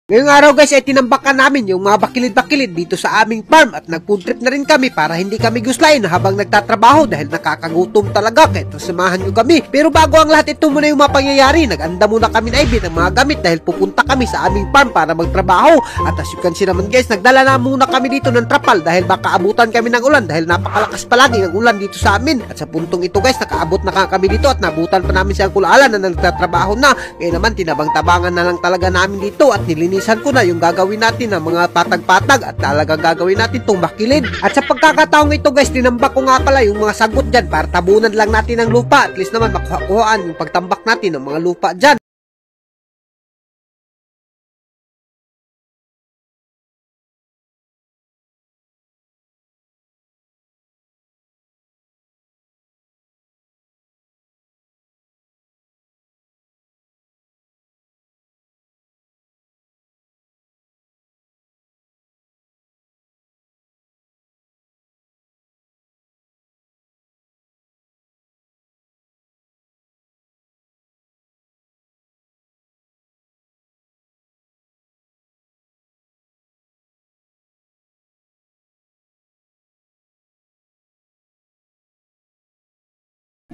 Ngayong araw guys ay tinambakan namin yung mga bakilid-bakilid dito sa aming farm at nag-food trip na rin kami para hindi kami guslain habang nagtatrabaho dahil nakakagutom talaga kaya samahan nyo kami. Pero bago ang lahat ito muna yung mga pangyayari, nag-anda muna kami na ibit ng mga gamit dahil pupunta kami sa aming farm para magtrabaho. At as you can see naman guys, nagdala na muna kami dito ng trapal dahil baka abutan kami ng ulan dahil napakalakas palagi ng ulan dito sa amin. At sa puntong ito guys, nakaabot na kami dito at nabutan pa namin siyang kulalan na nagtatrabaho na. Kaya naman tinabang-tabangan na lang talaga namin dito at nilinisan ko na yung gagawin natin ng mga patag-patag at talagang gagawin natin itong bakilid. At sa pagkakataong ito guys, tinambak ko nga pala yung mga sagot dyan para tabunan lang natin ng lupa. At least naman makuhaan yung pagtambak natin ng mga lupa dyan.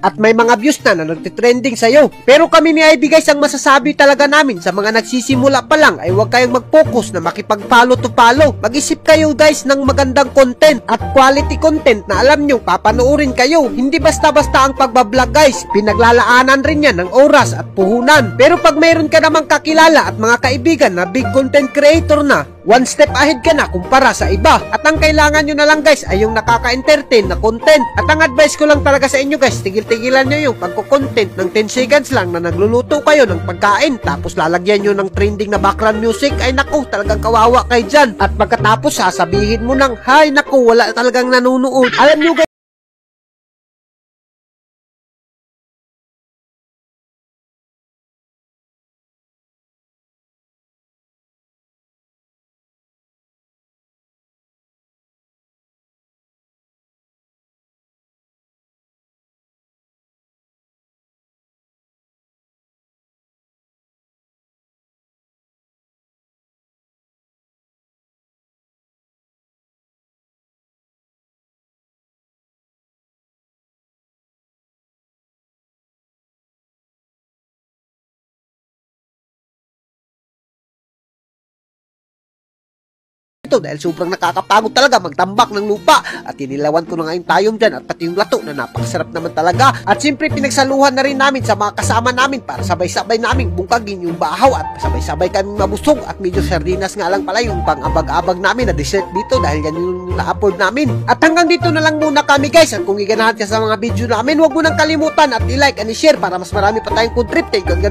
At may mga views na nagtitrending sa'yo. Pero kami ni Ivy guys, ang masasabi talaga namin sa mga nagsisimula pa lang ay huwag kayong mag-focus na makipag-follow to follow. Mag-isip kayo guys ng magandang content at quality content na alam nyo papanoorin kayo. Hindi basta-basta ang pagbablog guys. Pinaglalaanan rin yan ng oras at puhunan. Pero pag mayroon ka namang kakilala at mga kaibigan na big content creator na, one step ahead ka na kumpara sa iba. At ang kailangan nyo na lang guys ay yung nakaka-entertain na content. At ang advice ko lang talaga sa inyo guys, tigilan nyo yung pagko-content ng 10 seconds lang na nagluluto kayo ng pagkain tapos lalagyan nyo ng trending na background music. Ay naku, talagang kawawa kayo dyan. At pagkatapos sasabihin mo ng, hay naku, wala talagang nanunood. Alam nyo guys, dahil sobrang nakakapagod talaga magtambak ng lupa at inilawan ko na nga yung tayong dyan at pati yung lato na napakasarap naman talaga. At siyempre pinagsaluhan na rin namin sa mga kasama namin para sabay-sabay namin bungkagin yung bahaw at sabay-sabay kaming mabusog at medyo sardinas nga lang pala yung pang-abag-abag namin na dessert dito dahil yan yung na-upload namin. At hanggang dito na lang muna kami guys at kung iganahan ka sa mga video namin, huwag mo nang kalimutan at i-like and i-share para mas marami pa tayong food trip. Thank you.